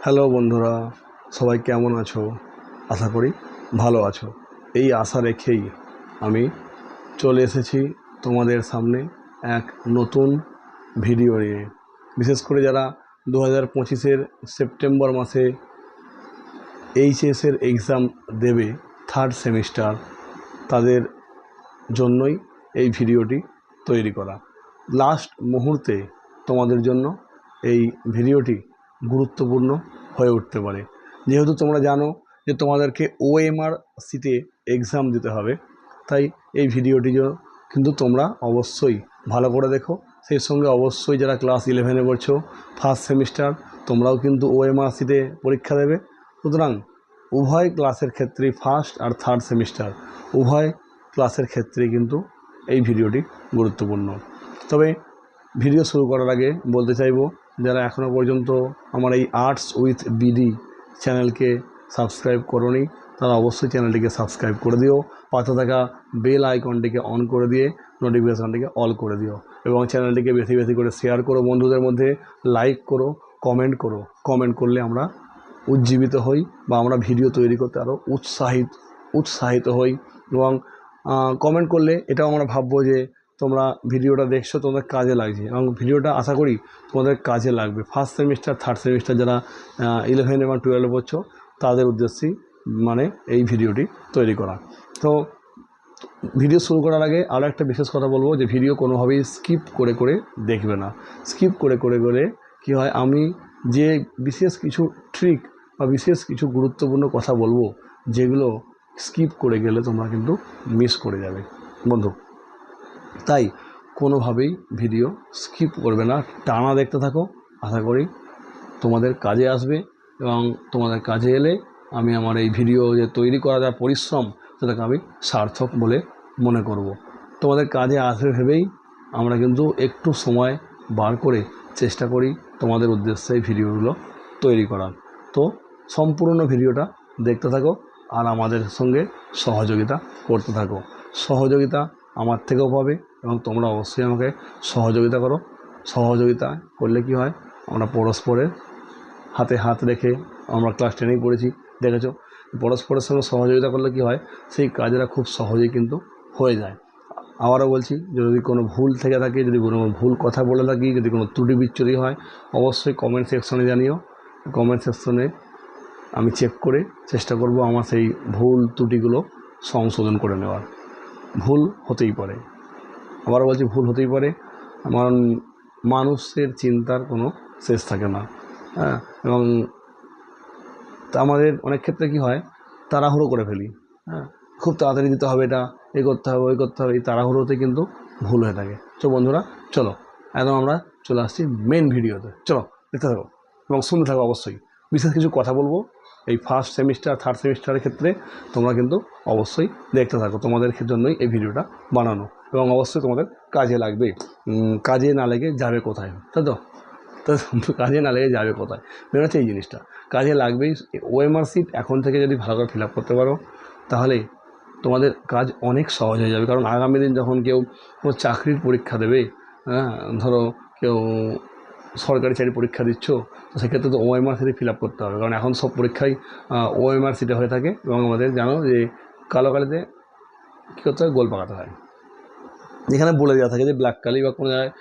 Hello বন্ধুরা, সবাই কেমন আছো? আশা করি ভালো আছো। এই আশা রেখেই আমি চলে এসেছি তোমাদের সামনে এক নতুন ভিডিও নিয়ে। বিশেষ করে যারা 2025-এর সেপ্টেম্বর মাসে এইচএসের এক্সাম দেবে, থার্ড সেমিস্টার, তাদের জন্যই এই ভিডিওটি তৈরি করা। লাস্ট মুহূর্তে তোমাদের জন্য এই ভিডিওটি গুরুত্বপূর্ণ হয়ে উঠতে পারে, যেহেতু তোমরা জানো যে তোমাদেরকে ওএমআর সিটে এক্সাম দিতে হবে। তাই এই ভিডিওটি কিন্তু তোমরা অবশ্যই ভালো করে দেখো। সেই সঙ্গে অবশ্যই যারা ক্লাস 11-এ পড়ছো, ফার্স্ট সেমিস্টার, তোমরাও কিন্তু ওএমআর সিটে পরীক্ষা দেবে। সুতরাং উভয় ক্লাসের ক্ষেত্রেই, ফার্স্ট আর থার্ড সেমিস্টার উভয় ক্লাসের ক্ষেত্রে কিন্তু এই ভিডিওটি গুরুত্বপূর্ণ। তবে ভিডিও শুরু করার আগে বলতে চাইব, যারা এখনও পর্যন্ত আমার এই আর্টস উইথ বিডি চ্যানেলকে সাবস্ক্রাইব করোনি, তারা অবশ্যই চ্যানেলটিকে সাবস্ক্রাইব করে দিও। পাশে থাকা বেল আইকনটিকে অন করে দিয়ে নোটিফিকেশানটিকে অল করে দিও, এবং চ্যানেলটিকে বেশি বেশি করে শেয়ার করো বন্ধুদের মধ্যে, লাইক করো, কমেন্ট করো। কমেন্ট করলে আমরা উজ্জীবিত হই, বা আমরা ভিডিও তৈরি করতে আরও উৎসাহিত হই। এবং কমেন্ট করলে এটাও আমরা ভাববো যে তোমরা ভিডিওটা দেখছো, তোমাদের কাজে লাগছে, এবং ভিডিওটা আশা করি তোমাদের কাজে লাগবে। ফার্স্ট সেমিস্টার, থার্ড সেমিস্টার যারা 11 এবং 12 পড়ছো, তাদের উদ্দেশ্যেই মানে এই ভিডিওটি তৈরি করা। তো ভিডিও শুরু করার আগে আরও একটা বিশেষ কথা বলবো, যে ভিডিও কোনোভাবেই স্কিপ করে করে দেখবে না। স্কিপ করে করে কী হয়, আমি যে বিশেষ কিছু ট্রিক বা বিশেষ কিছু গুরুত্বপূর্ণ কথা বলবো, যেগুলো স্কিপ করে গেলে তোমরা কিন্তু মিস করে যাবে বন্ধু। তাই কোনোভাবেই ভিডিও স্কিপ করবে না, টানা দেখতে থাকো। আশা করি তোমাদের কাজে আসবে, এবং তোমাদের কাজে এলে আমি আমার এই ভিডিও যে তৈরি করা যা পরিশ্রম, সেটাকে আমি সার্থক বলে মনে করব। তোমাদের কাজে আসবে ভেবেই আমরা কিন্তু একটু সময় বার করে চেষ্টা করি তোমাদের উদ্দেশ্যে এই ভিডিওগুলো তৈরি করার। তো সম্পূর্ণ ভিডিওটা দেখতে থাকো, আর আমাদের সঙ্গে সহযোগিতা করতে থাকো। সহযোগিতা আমার থেকেও পাবে, এবং তোমরা অবশ্যই আমাকে সহযোগিতা করো। সহযোগিতা করলে কি হয়, আমরা পরস্পরের হাতে হাত রেখে, আমরা ক্লাস 10-এই পড়েছি, দেখেছো, পরস্পরের সঙ্গে সহযোগিতা করলে কি হয়, সেই কাজটা খুব সহজেই কিন্তু হয়ে যায়। আবারও বলছি, যদি কোনো ভুল থেকে থাকে, যদি কোনো ভুল কথা বলে থাকি, যদি কোনো ত্রুটি বিচ্যুতি হয়, অবশ্যই কমেন্ট সেকশনে জানিও। কমেন্ট সেকশনে আমি চেক করে চেষ্টা করব আমার সেই ভুল ত্রুটিগুলো সংশোধন করে নেওয়ার। ভুল হতেই পারে, আবারও বলছি, ভুল হতেই পারে। আমার মানুষের চিন্তার কোনো শেষ থাকে না, হ্যাঁ। এবং আমাদের অনেক ক্ষেত্রে কি হয়, তাড়াহুড়ো করে ফেলি, হ্যাঁ, খুব তাড়াতাড়ি দিতে হবে, এটা এ করতে হবে, ওই করতে হবে, এই তাড়াহুড়োতে কিন্তু ভুল হয়ে থাকে। তো বন্ধুরা, চলো একদম আমরা চলে আসছি মেন ভিডিওতে। চলো দেখতে থাকো এবং শুনতে থাকো। অবশ্যই বিশেষ কিছু কথা বলবো এই ফার্স্ট সেমিস্টার, থার্ড সেমিস্টারের ক্ষেত্রে। তোমরা কিন্তু অবশ্যই দেখতে থাকো, তোমাদের জন্যই এই ভিডিওটা বানানো, এবং অবশ্যই তোমাদের কাজে লাগবে। কাজে না লেগে যাবে কোথায়, তাই তো? তো কাজে না লেগে যাবে কোথায়, মেন হচ্ছে এই জিনিসটা। কাজে লাগবেই। ওএমআর সিট এখন থেকে যদি ভালো করে ফিল আপ করতে পারো, তাহলে তোমাদের কাজ অনেক সহজ হয়ে যাবে। কারণ আগামী দিন যখন কেউ কোনো চাকরির পরীক্ষা দেবে, হ্যাঁ, ধরো কেউ সরকারি চাকরি পরীক্ষা দিচ্ছ, তো সেক্ষেত্রে তো ওএমআর সিটে ফিল আপ করতে হবে। কারণ এখন সব পরীক্ষাই ওএমআর সিটে হয়ে থাকে, এবং আমাদের জানো যে কালো কালিতে কী করতে হয়, গোল পাকাতে হয়। যেখানে বলে দেওয়া থাকে যে ব্ল্যাক কালি, বা কোনো জায়গায়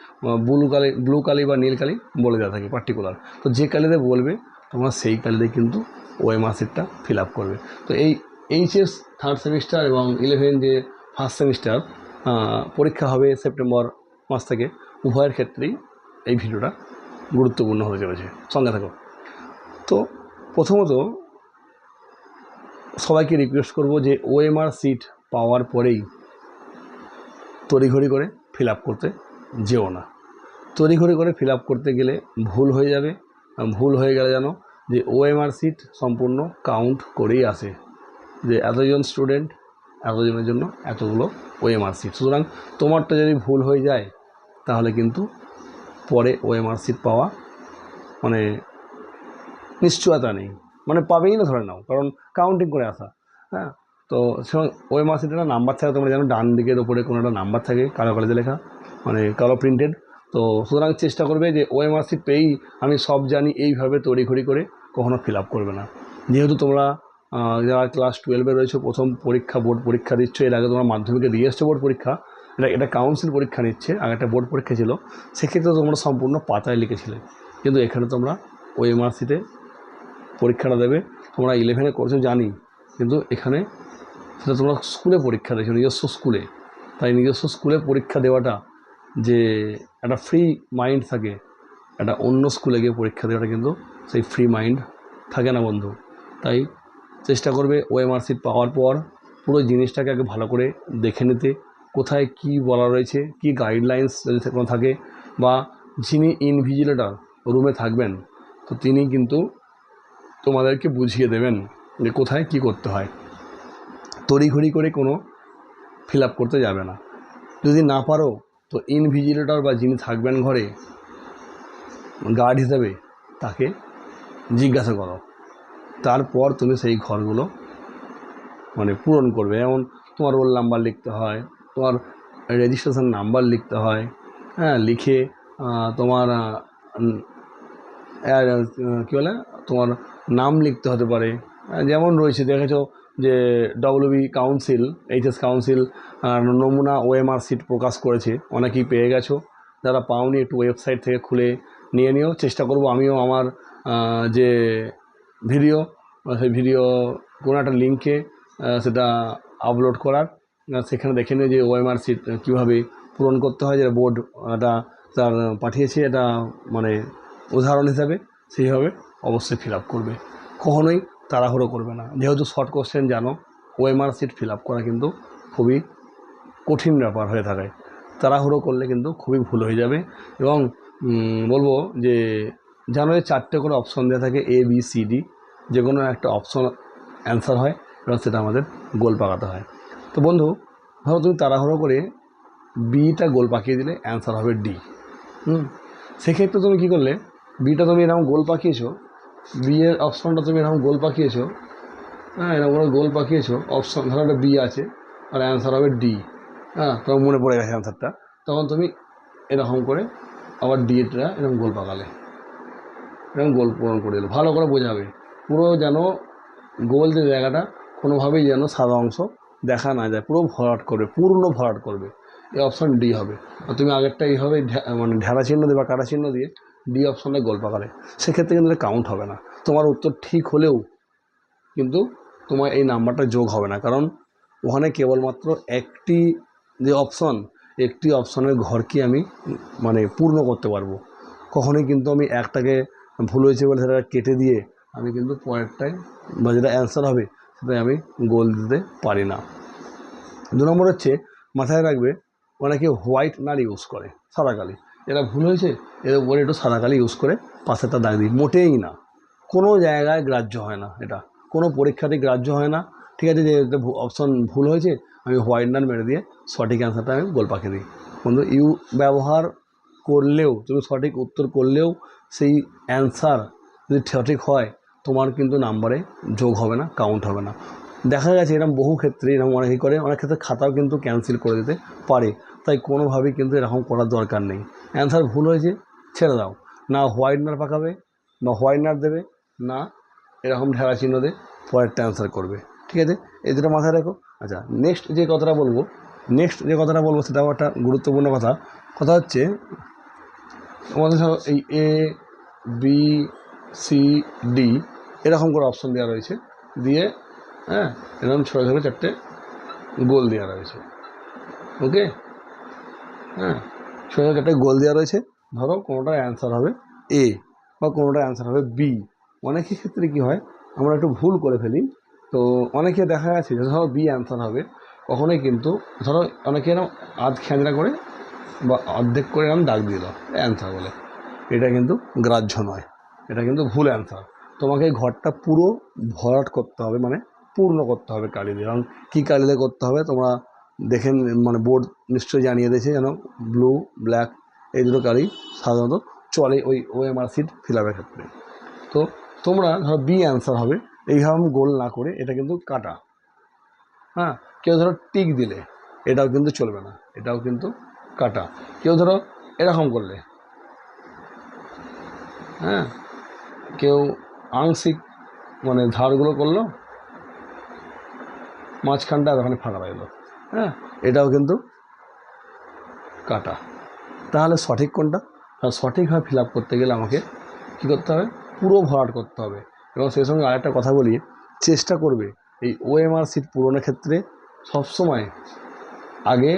ব্লু কালি বা নীল কালি বলে দেওয়া থাকে পার্টিকুলার। তো যে কালিতে বলবে তোমরা সেই কালিতে কিন্তু ওএমআর সিটটা ফিল আপ করবে। তো এই এইচএস থার্ড সেমিস্টার এবং 11 যে ফার্স্ট সেমিস্টার পরীক্ষা হবে সেপ্টেম্বর মাস থেকে, উভয়ের ক্ষেত্রেই এই ভিডিওটা গুরুত্বপূর্ণ হয়ে চলেছে। সঙ্গে থাকো। তো প্রথমত সবাইকে রিকোয়েস্ট করব যে ওএমআর সিট পাওয়ার পরেই তড়িঘড়ি করে ফিল আপ করতে যেও না। তড়িঘড়ি করে ফিল আপ করতে গেলে ভুল হয়ে যাবে। ভুল হয়ে গেলে জানো যে ওএমআর সিট সম্পূর্ণ কাউন্ট করেই আসে, যে এতজন স্টুডেন্ট, এতজনের জন্য এতগুলো ওএমআর সিট। সুতরাং তোমারটা যদি ভুল হয়ে যায়, তাহলে কিন্তু পরে ওএমআর সিট পাওয়া মানে নিশ্চয়তা নেই, মানে পাবেই না ধরে নাও, কারণ কাউন্টিং করে আসা। হ্যাঁ, তো ওএমআর সিটের নাম্বার থাকে, তোমরা জানো ডান দিকের ওপরে কোনো একটা নাম্বার থাকে কালো কালিতে লেখা, মানে কালো প্রিন্টেড। তো সুতরাং চেষ্টা করবে যে ওএমআর সিট পেয়েই আমি সব জানি, এইভাবে তড়িঘড়ি করে কখনো ফিল আপ করবে না। যেহেতু তোমরা যারা ক্লাস 12-এ রয়েছে, প্রথম পরীক্ষা বোর্ড পরীক্ষা দিচ্ছ, এর আগে তোমরা মাধ্যমিকে দিয়ে এসছো বোর্ড পরীক্ষা, এটা কাউন্সিল পরীক্ষা নিচ্ছে, আগে একটা বোর্ড পরীক্ষা ছিল, সেক্ষেত্রে তোমরা সম্পূর্ণ পাতায় লিখেছিলে। কিন্তু এখানে তোমরা OMR শিটে পরীক্ষাটা দেবে। তোমরা 11-এ করছো জানি, কিন্তু এখানে সেটা তোমরা স্কুলে পরীক্ষা দিয়েছো, নিজস্ব স্কুলে। তাই নিজস্ব স্কুলে পরীক্ষা দেওয়াটা যে একটা ফ্রি মাইন্ড থাকে, একটা অন্য স্কুলে গিয়ে পরীক্ষা দেওয়াটা কিন্তু সেই ফ্রি মাইন্ড থাকে না বন্ধু। তাই চেষ্টা করবে OMR শিট পাওয়ার পর পুরো জিনিসটাকে আগে ভালো করে দেখে নিতে, কোথায় কি বলা রয়েছে, কি গাইডলাইন্স যদি কোনো থাকে, বা যিনি ইনভিজিলেটর রুমে থাকবেন তো তিনি কিন্তু তোমাদেরকে বুঝিয়ে দেবেন যে কোথায় কি করতে হয়। তড়িঘড়ি করে কোনো ফিল আপ করতে যাবে না। যদি না পারো তো ইনভিজিলেটর বা যিনি থাকবেন ঘরে গার্ড হিসেবে তাকে জিজ্ঞাসা করো, তারপর তুমি সেই ঘরগুলো মানে পূরণ করবে। যেমন তোমার রোল নাম্বার লিখতে হয়, তোমার রেজিস্ট্রেশন নাম্বার লিখতে হয়, হ্যাঁ, লিখে তোমার কী বলে তোমার নাম লিখতে হতে পারে। যেমন রয়েছে দেখেছো যে WB কাউন্সিল, HS কাউন্সিল নমুনা OMR শিট প্রকাশ করেছে, অনেকেই পেয়ে গেছো। যারা পাওনি একটু ওয়েবসাইট থেকে খুলে নিয়ে নিও। চেষ্টা করব আমিও আমার যে ভিডিও, সেই ভিডিও কোনো একটা লিঙ্কে সেটা আপলোড করার, সেখানে দেখে নিও যে OMR শিট কীভাবে পূরণ করতে হয়, যেটা বোর্ড তার পাঠিয়েছে, এটা মানে উদাহরণ হিসাবে সেইভাবে অবশ্যই ফিল আপ করবে। কখনোই তাড়াহুড়ো করবে না। যেহেতু শর্ট কোশ্চেন জানো, OMR শিট ফিল আপ করা কিন্তু খুবই কঠিন ব্যাপার হয়ে থাকে। তাড়াহুড়ো করলে কিন্তু খুবই ভুল হয়ে যাবে। এবং বলবো যে জানো যে 4টে করে অপশন দেওয়া থাকে, ABCD, যে কোনো একটা অপশন অ্যান্সার হয় এবং সেটা আমাদের গোল পাকাতে হয়। তো বন্ধু, ধরো তুমি তাড়াহুড়ো করে বিটা গোল পাকিয়ে দিলে, অ্যান্সার হবে D। সেক্ষেত্রে তুমি কী করলে, বিটা তুমি এরকম গোল পাকিয়েছো, বি এর অপশনটা তুমি এরকম গোল পাকিয়েছো, হ্যাঁ, এরকম করে গোল পাকিয়েছো অপশন, ধরো একটা বি আছে আর অ্যান্সার হবে D, হ্যাঁ, তোমার মনে পড়ে গেছে অ্যান্সারটা, তখন তুমি এরকম করে আবার ডিটা এরকম গোল পাকালে, এরকম গোল পূরণ করে দিলে। ভালো করে বোঝাবে, পুরো যেন গোল যে জায়গাটা কোনোভাবেই যেন সাদা অংশ দেখা না যায়, পুরো ভরাট করবে, পূর্ণ ভরাট করবে। এই অপশান D হবে। আর তুমি আগেরটা এইভাবে মানে ঢেলা চিহ্ন দিয়ে বা কাটা চিহ্ন দিয়ে D অপশানটা গোল পাকালে, সেক্ষেত্রে কিন্তু এটা কাউন্ট হবে না। তোমার উত্তর ঠিক হলেও কিন্তু তোমার এই নাম্বারটা যোগ হবে না, কারণ ওখানে কেবলমাত্র একটি যে অপশন, একটি অপশনের ঘরকে আমি মানে পূর্ণ করতে পারবো। কখনোই কিন্তু আমি একটাকে ভুল হয়েছে বলে সেটা কেটে দিয়ে আমি কিন্তু পরেরটায় বা যেটা অ্যান্সার হবে সেটাই আমি গোল দিতে পারি না। 2 নম্বর হচ্ছে, মাথায় রাখবে, অনেকে হোয়াইটনার ইউজ করে, সাদা কালি। এটা ভুল হয়েছে, এর উপরে একটু সাদা কালি ইউজ করে পাশেরটা দাগ দিই, মোটেই না, কোনো জায়গায় গ্রাহ্য হয় না, এটা কোনো পরীক্ষাতেই গ্রাহ্য হয় না। ঠিক আছে, যে অপশন ভুল হয়েছে আমি হোয়াইটনার মেরে দিয়ে সঠিক অ্যান্সারটা আমি গোল পাকিয়ে দিই। বন্ধু, ব্যবহার করলেও, তুমি সঠিক উত্তর করলেও সেই অ্যান্সার যদি সঠিক হয় তোমার কিন্তু নাম্বারে যোগ হবে না, কাউন্ট হবে না। দেখা গেছে এরকম বহু ক্ষেত্রে এরকম অনেকেই করে, অনেক ক্ষেত্রে খাতাও কিন্তু ক্যান্সেল করে দিতে পারে। তাই কোনোভাবেই কিন্তু এরকম করার দরকার নেই। অ্যান্সার ভুল হয়েছে ছেড়ে দাও, না হোয়াইটনার পাকাবে বা হোয়াইটনার দেবে, না এরকম ঢেলা চিহ্ন দিয়ে পরেরটা অ্যান্সার করবে। ঠিক আছে, এই দুটো মাথায় রাখো। আচ্ছা, নেক্সট যে কথাটা বলবো সেটাও একটা গুরুত্বপূর্ণ কথা হচ্ছে, আমাদের ধরো এই ABCD এরকম করে অপশন দেওয়া রয়েছে, দিয়ে হ্যাঁ এরকম ছোটো ছোটো 4টে গোল দেওয়া রয়েছে। ওকে, হ্যাঁ, ছোটো ছোটো 4টে গোল দেওয়া রয়েছে। ধরো কোনোটার অ্যান্সার হবে A বা কোনোটার অ্যান্সার হবে B। অনেকের ক্ষেত্রে কী হয়, আমরা একটু ভুল করে ফেলি। তো অনেকে দেখা গেছে যে ধরো B অ্যান্সার হবে, কখনোই কিন্তু ধরো অনেকে এরকম আধ খেঁজড়া করে বা অর্ধেক করে এরকম দাগ দিয়ে দাও অ্যান্সার বলে, এটা কিন্তু গ্রাহ্য নয়, এটা কিন্তু ভুল অ্যান্সার। তোমাকে এই ঘরটা পুরো ভরাট করতে হবে, মানে পূর্ণ করতে হবে কালি দিয়ে। এবং কী কালি দিয়ে করতে হবে তোমরা দেখে, মানে বোর্ড নিশ্চয়ই জানিয়ে দিয়েছে, যেন ব্লু, ব্ল্যাক এই দুটো কালি সাধারণত চলে ওই OMR শিট ফিল আপের ক্ষেত্রে। তো তোমরা ধরো B অ্যান্সার হবে, এইভাবে গোল না করে এটা কিন্তু কাটা, হ্যাঁ, কেউ ধরো টিক দিলে এটাও কিন্তু চলবে না, এটাও কিন্তু কাটা। কেউ ধরো এরকম করলে, হ্যাঁ, কেউ আংশিক মানে ধারগুলো করলো, মাঝখানটা ওখানে ফাঁকা রইলো, হ্যাঁ, এটাও কিন্তু কাটা। তাহলে সঠিক কোনটা? সঠিকভাবে ফিল আপ করতে গেলে আমাকে কী করতে হবে? পুরো ভরাট করতে হবে। এবং সেই সঙ্গে আরেকটা কথা বলি, চেষ্টা করবে এই ওএমআর সিট পূরণের ক্ষেত্রে সবসময় আগে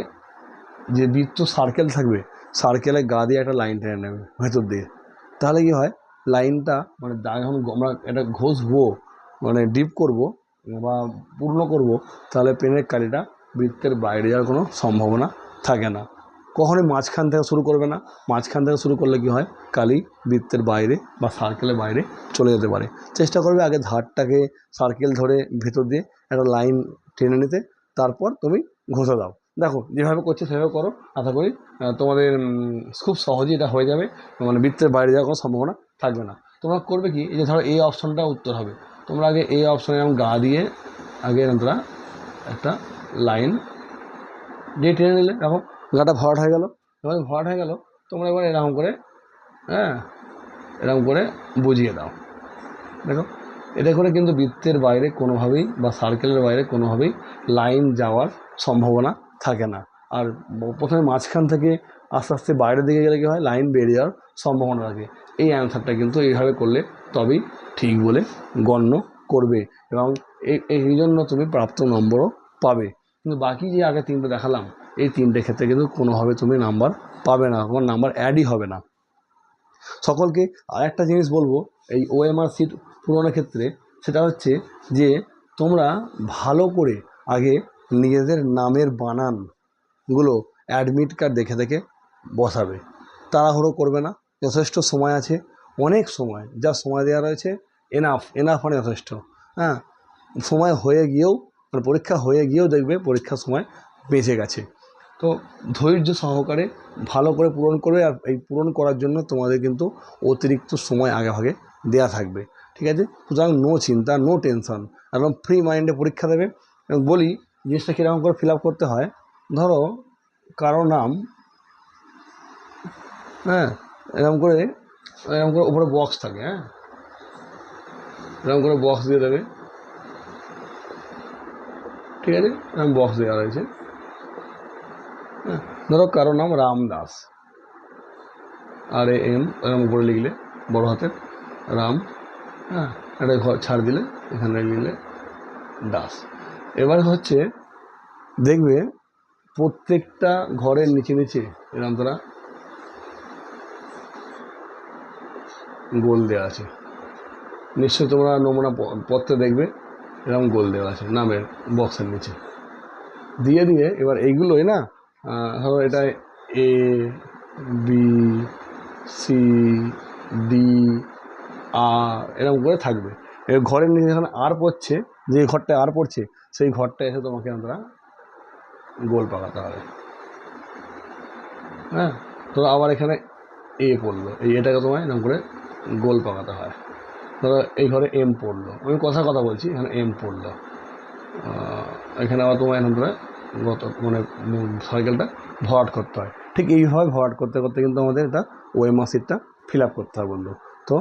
যে বৃত্ত সার্কেল থাকবে, সার্কেলের গা দিয়ে একটা লাইন টেনে নেবে ভেতর দিয়ে। তাহলে কি হয়, লাইনটা মানে যখন আমরা এটা ঘষবো মানে ডিপ করব বা পূর্ণ করব, তাহলে পেনের কালিটা বৃত্তের বাইরে যাওয়ার কোনো সম্ভাবনা থাকে না। কখনোই মাঝখান থেকে শুরু করবে না। মাঝখান থেকে শুরু করলে কি হয়, কালি বৃত্তের বাইরে বা সার্কেলের বাইরে চলে যেতে পারে। চেষ্টা করবে আগে ধারটাকে সার্কেল ধরে ভেতর দিয়ে একটা লাইন টেনে নিতে, তারপর তুমি ঘষে দাও। দেখো যেভাবে করছো সেভাবে করো, আশা করি তোমাদের খুব সহজেই এটা হয়ে যাবে, মানে বৃত্তের বাইরে যাওয়ার কোনো সম্ভাবনা থাকবে না। তোমরা করবে কি, এই যে ধরো এই অপশানটা উত্তর হবে, তোমরা আগে এই অপশানে এরকম গা দিয়ে আগে তোমরা একটা লাইন দিয়ে টেনে নিলে, দেখো গাটা ভরাট হয়ে গেল। যখন ভরাট হয়ে গেল, তোমরা এবার এরকম করে, হ্যাঁ, এরকম করে বুঝিয়ে দাও। দেখো এটা করে কিন্তু বৃত্তের বাইরে কোনোভাবেই বা সার্কেলের বাইরে কোনোভাবেই লাইন যাওয়ার সম্ভাবনা থাকে না। আর প্রথমে মাঝখান থেকে আস্তে আস্তে বাইরের দিকে গেলে কী হয়, লাইন বেরিয়ে যাওয়ার সম্ভাবনা থাকে। এই অ্যান্সারটা কিন্তু এইভাবে করলে তবেই ঠিক বলে গণ্য করবে, এবং এই জন্য তুমি প্রাপ্ত নম্বরও পাবে। কিন্তু বাকি যে আগে তিনটে দেখালাম, এই তিনটে ক্ষেত্রে কিন্তু কোনোভাবে তুমি নাম্বার পাবে না, তোমার নাম্বার অ্যাডই হবে না। সকলকে আরেকটা জিনিস বলবো এই ওএমআর সিট পূরণের ক্ষেত্রে, সেটা হচ্ছে যে তোমরা ভালো করে আগে নিজেদের নামের বানানগুলো অ্যাডমিট কার্ড দেখে দেখে বসাবে। তাড়াহুড়ো করবে না, যথেষ্ট সময় আছে, অনেক সময়, যা সময় দেওয়া রয়েছে এনাফ মানে যথেষ্ট। হ্যাঁ, সময় হয়ে গিয়েও মানে পরীক্ষা হয়ে গিয়েও দেখবে পরীক্ষার সময় বেঁচে গেছে। তো ধৈর্য সহকারে ভালো করে পূরণ করবে, আর এই পূরণ করার জন্য তোমাদের কিন্তু অতিরিক্ত সময় আগেভাগে দেয়া থাকবে, ঠিক আছে? সুতরাং নো চিন্তা, নো টেনশন, একদম ফ্রি মাইন্ডে পরীক্ষা দেবে। এবং বলি জিনিসটা কীরকম করে ফিল আপ করতে হয়। ধরো কারো নাম, হ্যাঁ, এরকম করে উপরে বক্স থাকে, হ্যাঁ, এরকম করে বক্স দিয়ে দেবে, ঠিক আছে? এরকম বক্স দেওয়া রয়েছে, হ্যাঁ। ধরো কারো নাম রামদাস, RAM এরকম করে লিখলে বড় হাতের রাম, হ্যাঁ, একটা ঘর ছাড় দিলে এখানে লিখলে দাস। এবার হচ্ছে দেখবে প্রত্যেকটা ঘরের নিচে নিচে এরকম তারা গোল দেওয়া আছে, নিশ্চয়ই তোমরা নমুনা পত্রে দেখবে এরকম গোল দেওয়া আছে নামের বক্সের নিচে দিয়ে দিয়ে। এবার এইগুলোই না, ধরো এটা ABCD এরকম করে থাকবে। এবার ঘরের নিচে যখন আর পড়ছে, যে ঘরটা আর পড়ছে সেই ঘরটা এসে তোমাকে আমরা গোল পাকাতে হবে, হ্যাঁ। তো আবার এখানে পড়লো, এটাকে তোমায় এরকম করে গোল পাকাতে হয়। ধরো এই ঘরে M পড়লো, আমি কথা বলছি, এখানে M পড়লো, এখানে আবার তোমায় এরকম করে মানে সাইকেলটা ভরাট করতে হয়। ঠিক এইভাবে ভরাট করতে করতে কিন্তু আমাদের এটা ওএমআর সিটটা ফিল আপ করতে হয় বন্ধু। তো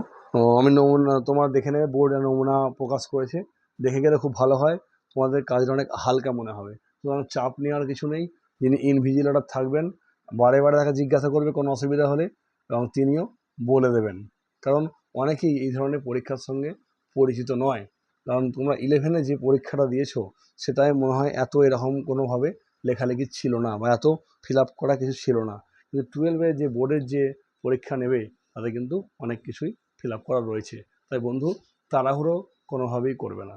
আমি নমুনা তোমার দেখে নেবে, বোর্ডে নমুনা প্রকাশ করেছে, দেখে গেলে খুব ভালো হয়, তোমাদের কাজটা অনেক হালকা মনে হবে। সুতরাং চাপ নেওয়ার কিছু নেই। যিনি ইনভিজিলেটর থাকবেন বারে বারে তাকে জিজ্ঞাসা করবে কোনো অসুবিধা হলে, এবং তিনিও বলে দেবেন। কারণ অনেকেই এই ধরনের পরীক্ষার সঙ্গে পরিচিত নয়। কারণ তোমরা 11-এ যে পরীক্ষাটা দিয়েছো সেটাই মনে হয় এত এরকম কোনোভাবে লেখালেখি ছিল না বা এত ফিল আপ করা কিছু ছিল না। কিন্তু 12-এ যে বোর্ডের যে পরীক্ষা নেবে তাতে কিন্তু অনেক কিছুই ফিল আপ করা রয়েছে। তাই বন্ধু তাড়াহুড়ো কোনোভাবেই করবে না,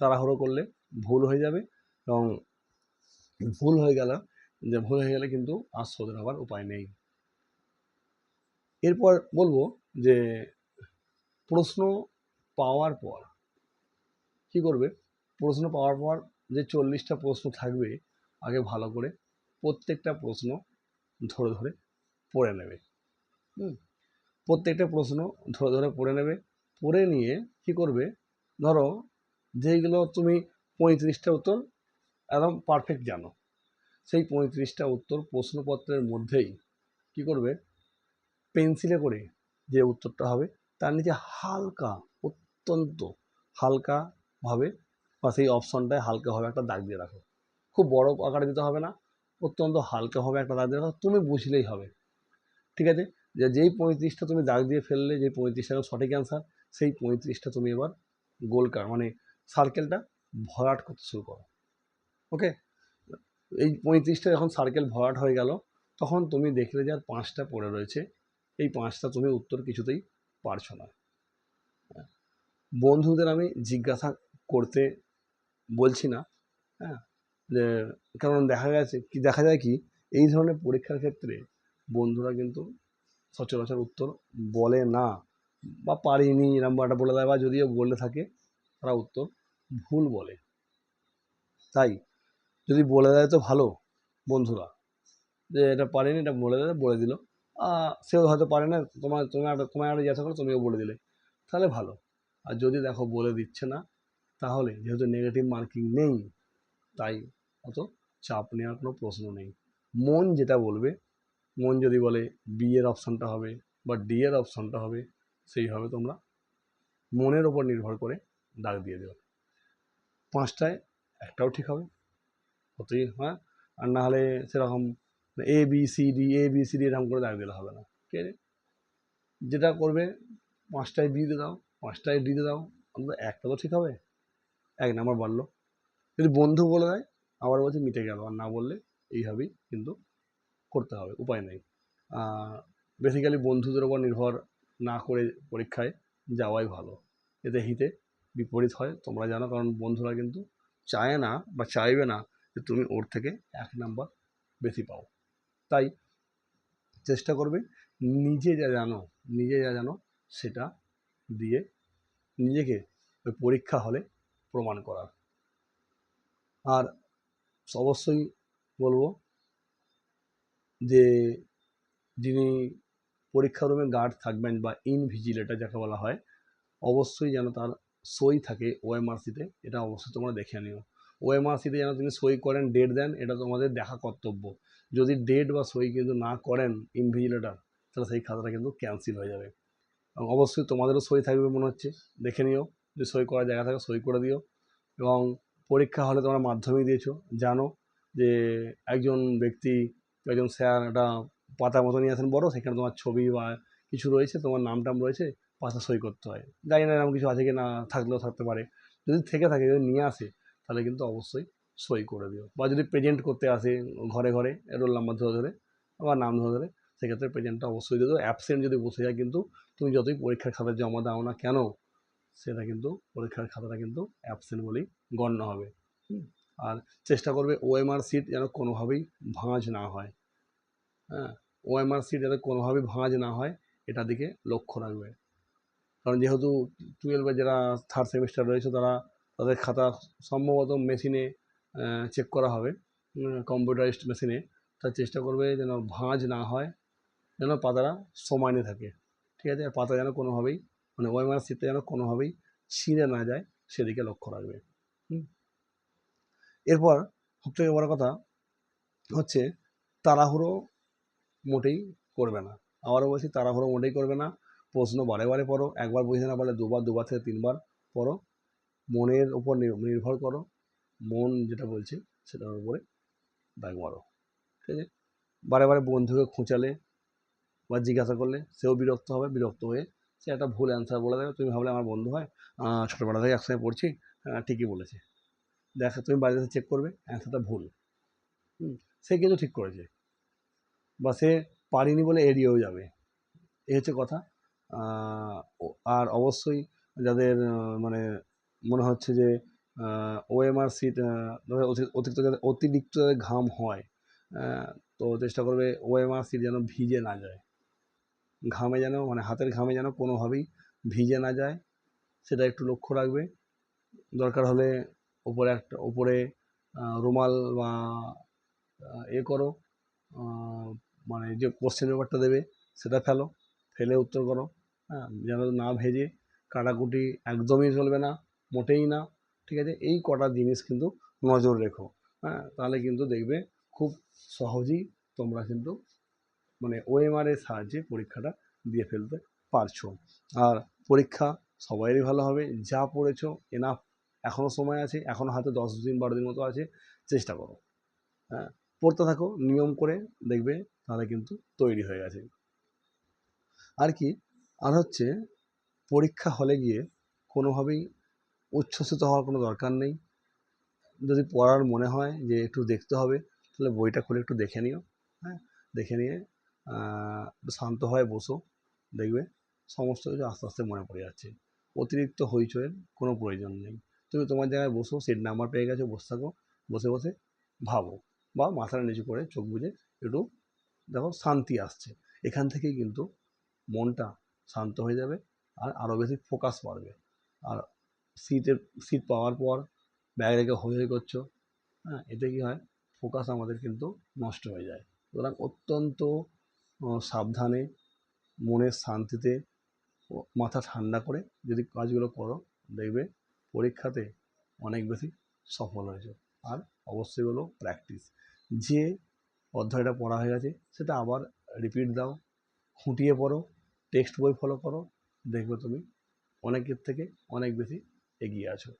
তাড়াহুড়ো করলে ভুল হয়ে যাবে, এবং ভুল হয়ে গেলে কিন্তু আর শোধরাবার হবার উপায় নেই। এরপর বলবো যে প্রশ্ন পাওয়ার পর কী করবে, প্রশ্ন পাওয়ার পর যে 40টা প্রশ্ন থাকবে আগে ভালো করে প্রত্যেকটা প্রশ্ন ধরে ধরে পড়ে নেবে। প্রত্যেকটা প্রশ্ন ধরে ধরে পড়ে নেবে। পড়ে নিয়ে কী করবে, ধরো যেইগুলো তুমি 35টা উত্তর একদম পারফেক্ট জানো, সেই 35টা উত্তর প্রশ্নপত্রের মধ্যেই কী করবে, পেন্সিলে করে যে উত্তরটা হবে তার নিচে হালকা অত্যন্ত হালকাভাবে বা সেই অপশনটায় হালকাভাবে একটা দাগ দিয়ে রাখো। খুব বড় আকারে দিতে হবে না, অত্যন্ত হালকাভাবে একটা দাগ দিয়ে রাখো, তুমি বুঝলেই হবে। ঠিক আছে, যে যেই 35টা তুমি দাগ দিয়ে ফেললে, যে 35টা সঠিক অ্যান্সার, সেই 35টা তুমি এবার গোলকার মানে সার্কেলটা ভরাট করতে শুরু করো। ওকে, এই 35টা যখন সার্কেল ভরাট হয়ে গেল, তখন তুমি দেখলে যে আর 5টা পড়ে রয়েছে। এই 5টা তুমি উত্তর কিছুতেই পারছো না। বন্ধুদের আমি জিজ্ঞাসা করতে বলছি না, হ্যাঁ, যে কারণ দেখা যায় কি এই ধরনের পরীক্ষার ক্ষেত্রে বন্ধুরা কিন্তু সচরাচর উত্তর বলে না, বা পারিনি নাম্বারটা বলে দেয়, বা যদিও বলে থাকে তারা উত্তর ভুল বলে। তাই যদি বলে দেয় তো ভালো, বন্ধুরা যে এটা পারিনি, এটা বলে দিল, সেও হয়তো পারে না, তোমায় একটা জিজ্ঞাসা করো, তুমিও বলে দিলে, তাহলে ভালো। আর যদি দেখো বলে দিচ্ছে না, তাহলে যেহেতু নেগেটিভ মার্কিং নেই, তাই অত চাপ নেওয়ার কোনো প্রশ্ন নেই। মন যেটা বলবে, মন যদি বলে বি এর অপশানটা হবে বা ডি এর অপশানটা হবে, সেইভাবে তোমরা মনের ওপর নির্ভর করে দাগ দিয়ে দেবে। 5টায় একটাও ঠিক হবে, হতেই হয়। আর না হলে সেরকম ABCD এরকম করে দাগ দিলে হবে না। ঠিক আছে, যেটা করবে 5টায় বি দিয়ে দাও, 5টায় ডি দিয়ে দাও, অন্তত একটা তো ঠিক হবে, 1 নাম্বার বাড়লো। যদি বন্ধু বলে দেয়, আবার বলছে মিটে গেল, আর না বললে এইভাবেই কিন্তু করতে হবে, উপায় নেই। বেসিক্যালি বন্ধুদের ওপর নির্ভর না করে পরীক্ষায় যাওয়াই ভালো, এতে হিতে বিপরীত হয় তোমরা জানো, কারণ বন্ধুরা কিন্তু চায় না বা চাইবে না যে তুমি ওর থেকে 1 নাম্বার বেশি পাও। তাই চেষ্টা করবে নিজে যা জানো সেটা দিয়ে নিজেকে ওই পরীক্ষা হলে প্রমাণ করার। আর অবশ্যই বলবো যে যিনি পরীক্ষা রুমে গার্ড থাকবেন বা ইনভিজিলেটর যাকে বলা হয়, অবশ্যই যেন তার সই থাকে ওএমআরসিতে, এটা অবশ্যই তোমরা দেখে নিও। ওএমআরসিতে যেন তিনি সই করেন, ডেট দেন, এটা তোমাদের দেখা কর্তব্য। যদি ডেট বা সই কিন্তু না করেন ইনভিজিলেটর, তাহলে সেই খাতাটা কিন্তু ক্যান্সেল হয়ে যাবে। এবং অবশ্যই তোমাদেরও সই থাকবে মনে হচ্ছে, দেখে নিও, যদি সই করার জায়গা থাকে সই করে দিও। এবং পরীক্ষা হলে তোমরা মাধ্যমিক দিয়েছো, জানো যে একজন ব্যক্তি, একজন স্যার একটা পাতা মতো নিয়ে আসেন বড়, সেখানে তোমার ছবি বা কিছু রয়েছে, তোমার নাম টাম রয়েছে, পাতা সই করতে হয়। জানি না এরকম কিছু আছে কি না, থাকলেও থাকতে পারে। যদি থেকে থাকে, যদি নিয়ে আসে, তাহলে কিন্তু অবশ্যই সই করে দিও। বা যদি প্রেজেন্ট করতে আসে ঘরে ঘরে রোল নাম্বার ধরে ধরে বা নাম ধরে ধরে, সেক্ষেত্রে প্রেজেন্টটা অবশ্যই দিয়ে দেবো। অ্যাবসেন্ট যদি বসে যায়, কিন্তু তুমি যতই পরীক্ষার খাতা জমা দাও না কেন, সেটা কিন্তু পরীক্ষার খাতাটা কিন্তু অ্যাবসেন্ট বলেই গণ্য হবে। আর চেষ্টা করবে ওএমআর সিট যেন কোনোভাবেই ভাঁজ না হয়। হ্যাঁ, ওএমআর সিট যাতে কোনোভাবেই ভাঁজ না হয়, এটার দিকে লক্ষ্য রাখবে। কারণ যেহেতু 12-এ যারা থার্ড সেমিস্টার রয়েছে, তাদের খাতা সম্ভবত মেশিনে চেক করা হবে, কম্পিউটারাইজড মেশিনে। তার চেষ্টা করবে যেন ভাঁজ না হয়, যেন পাতাটা সমানে থাকে। ঠিক আছে, আর পাতা যেন কোনোভাবেই মানে ওএমআর সিটটা যেন কোনোভাবেই ছিঁড়ে না যায়, সেদিকে লক্ষ্য রাখবে। এরপর সবথেকে বড় কথা হচ্ছে তাড়াহুড়ো মোটেই করবে না। আবারও বলছি, তাড়াহুড়ো মোটেই করবে না। প্রশ্ন বারে বারে পড়ো, একবার বুঝতে না পারলে দুবার থেকে 3বার পড়ো। মনের উপর নির্ভর করো, মন যেটা বলছে সেটার উপরে দাগ মারো। ঠিক আছে, বারে বারে বন্ধুকে খোঁচালে বা জিজ্ঞাসা করলে সেও বিরক্ত হবে, বিরক্ত হয়ে সে একটা ভুল অ্যান্সার বলে দেবে। তুমি ভাবলে আমার বন্ধু হয়, ছোটোবেলা থেকে একসঙ্গে পড়ছি, ঠিকই বলেছে। দেখো, তুমি বাড়িতে চেক করবে অ্যান্সারটা ভুল, সে কিন্তু ঠিক করেছে, বা সে পারিনি বলে এড়িয়েও যাবে, এই হচ্ছে কথা। আর অবশ্যই যাদের মানে মনে হচ্ছে যে ওএমআর সিট অতিরিক্ত যাদের ঘাম হয়, তো চেষ্টা করবে ওএমআর সিট যেন ভিজে না যায়, ঘামে যেন মানে হাতের ঘামে যেন কোনোভাবেই ভিজে না যায়, সেটা একটু লক্ষ্য রাখবে। দরকার হলে উপরে রুমাল বা করো, মানে যে কোশ্চেন পেপারটা দেবে সেটা ফেলে উত্তর করো। হ্যাঁ, যেন না ভেজে, কাটাকুটি একদমই চলবে না, মোটেই না। ঠিক আছে, এই কটা জিনিস কিন্তু নজর রেখো। হ্যাঁ, তাহলে কিন্তু দেখবে খুব সহজেই তোমরা কিন্তু মানে ওএমআর এর সাহায্যে পরীক্ষাটা দিয়ে ফেলতে পারছো। আর পরীক্ষা সবাইয়েরই ভালো হবে। যা পড়েছো এনাফ, এখনও সময় আছে, এখনও হয়তো 10 দিন 12 দিন মতো আছে, চেষ্টা করো। হ্যাঁ, পড়তে থাকো নিয়ম করে, দেখবে তাহলে কিন্তু তৈরি হয়ে গেছে। আর কি, আর হচ্ছে পরীক্ষা হলে গিয়ে কোনোভাবেই উচ্ছ্বসিত হওয়ার কোনো দরকার নেই। যদি পড়ার মনে হয় যে একটু দেখতে হবে, তাহলে বইটা খুলে একটু দেখে নিও। হ্যাঁ, দেখে নিয়ে একটু শান্ত হয়ে বসো, দেখবে সমস্ত কিছু আস্তে আস্তে মনে পড়ে যাচ্ছে। অতিরিক্ত হইচইয়ের কোনো প্রয়োজন নেই। তুমি তোমার জায়গায় বসো, সিট নাম্বার পেয়ে গেছো, বসে থাকো, বসে বসে ভাবো, বা মাথাটা নিচু করে চোখ বুজে একটু দেখো শান্তি আসছে। এখান থেকেই কিন্তু মনটা শান্ত হয়ে যাবে, আর আরও বেশি ফোকাস বাড়বে। আর সিট পাওয়ার পর ব্যাগ রেখে হই হই করছো, হ্যাঁ, এতে কী হয়, ফোকাস আমাদের কিন্তু নষ্ট হয়ে যায়। সুতরাং অত্যন্ত সাবধানে, মনের শান্তিতে, মাথা ঠান্ডা করে যদি কাজগুলো করো, দেখবে পরীক্ষাতে অনেক বেশি সফল হয়েছে। আর অবশ্যই হলো প্র্যাকটিস। যে অধ্যায়টা পড়া হয়ে গেছে সেটা আবার রিপিট দাও, খুঁটিয়ে পড়ো, টেক্সট বই ফলো করো, দেখবে তুমি অনেকের থেকে অনেক বেশি এগিয়ে আছো।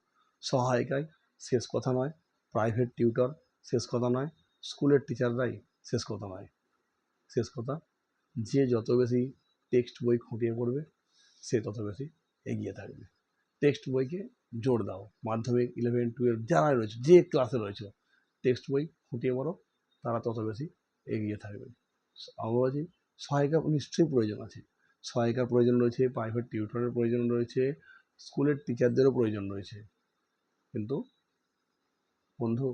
সহায়িকায় শেষ কথা নয়, প্রাইভেট টিউটর শেষ কথা নয়, স্কুলের টিচাররাই শেষ কথা নয়। শেষ কথা, যে যত বেশি টেক্সট বই খুঁটিয়ে পড়বে সে তত বেশি এগিয়ে থাকবে। টেক্সট বইকে জোর দাও। মাধ্যমিক 11, 12 যারা রয়েছে, যে ক্লাসে রয়েছে, টেক্সট বই খুঁটিয়ে পড়ো, তারা তত বেশি এগিয়ে থাকবে। অবশ্যই সহায়িকা নিশ্চয়ই প্রয়োজন আছে, সহায়িকার প্রয়োজন রয়েছে, প্রাইভেট টিউটরের প্রয়োজন রয়েছে, স্কুলের টিচারদেরও প্রয়োজন রয়েছে। কিন্তু বন্ধু,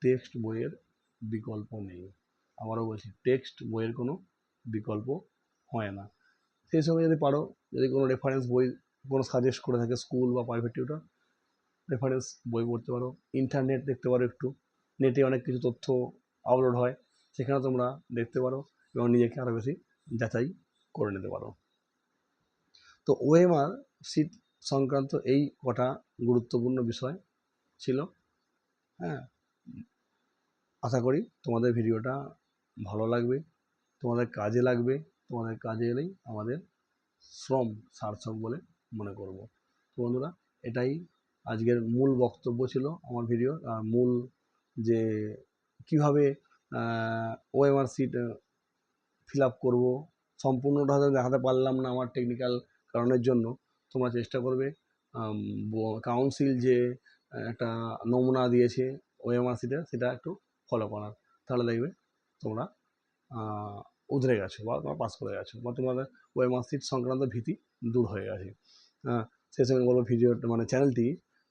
টেক্সট বইয়ের বিকল্প নেই। আবারও বলছি, টেক্সট বইয়ের কোনো বিকল্প হয় না। সেই সঙ্গে যদি পারো, যদি কোনো রেফারেন্স বই কোনো সাজেস্ট করে থাকে স্কুল বা প্রাইভেট টিউটর, রেফারেন্স বই পড়তে পারো, ইন্টারনেট দেখতে পারো, একটু নেটে অনেক কিছু তথ্য আপলোড হয়, সেখানে তোমরা দেখতে পারো এবং নিজেকে আরও বেশি যাচাই করে নিতে পারো। তো ওএমআর সিট সংক্রান্ত এই কটা গুরুত্বপূর্ণ বিষয় ছিল। হ্যাঁ, আশা করি তোমাদের ভিডিওটা ভালো লাগবে, তোমাদের কাজে লাগবে। তোমাদের কাজে এলেই আমাদের শ্রম সার্থক বলে মনে করব। তো বন্ধুরা, এটাই আজকের মূল বক্তব্য ছিল আমার ভিডিও। মূল যে কীভাবে ওএমআর সিট ফিল আপ করবো, সম্পূর্ণটা হয়তো দেখাতে পারলাম না আমার টেকনিক্যাল কারণের জন্য। তোমরা চেষ্টা করবে কাউন্সিল যে একটা নমুনা দিয়েছে ওএমআর সিটের, সেটা একটু ফলো করার, তাহলে দেখবে তোমরা উধরে গেছো, বা তোমরা পাস করে গেছো, বা তোমাদের ওএমআর সিট সংক্রান্ত ভীতি দূর হয়ে গেছে। সেই সঙ্গে বলবো, ভিডিওটা মানে চ্যানেলটি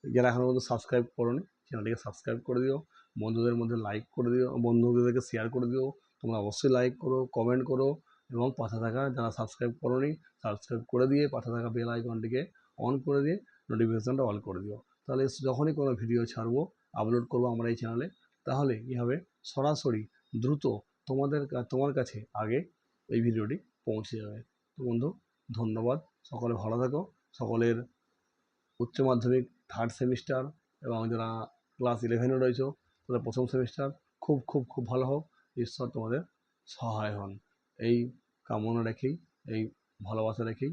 যারা এখনও পর্যন্ত সাবস্ক্রাইব করোনি, চ্যানেলটিকে সাবস্ক্রাইব করে দিও, বন্ধুদের মধ্যে লাইক করে দিও, বন্ধুদেরকে শেয়ার করে দিও। তোমরা অবশ্যই লাইক করো, কমেন্ট করো, এবং পাশে থাকা যারা সাবস্ক্রাইব করোনি, সাবস্ক্রাইব করে দিয়ে পাশে থাকা বেল আইকনটিকে অন করে দিয়ে নোটিফিকেশানটা অল করে দিও। তাহলে যখনই কোনো ভিডিও ছাড়বো, আপলোড করবো আমরা এই চ্যানেলে, তাহলে কী হবে, সরাসরি দ্রুত তোমার কাছে আগে এই ভিডিওটি পৌঁছে যাবে। তো বন্ধু, ধন্যবাদ। সকলে ভালো থাকো। সকলের উচ্চ মাধ্যমিক 3rd সেমিস্টার এবং যারা ক্লাস 11-এ রয়েছে তাদের 1ম সেমিস্টার খুব খুব খুব ভালো হোক, ঈশ্বর তোমাদের সহায় হন, এই কামনা রেখেই, এই ভালোবাসা রেখেই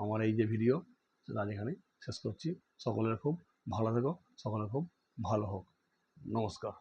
আমার এই যে ভিডিও সেটা আজ এখানে শেষ করছি। সকলের খুব ভালো থেকো, সকলের খুব ভালো হোক। নমস্কার।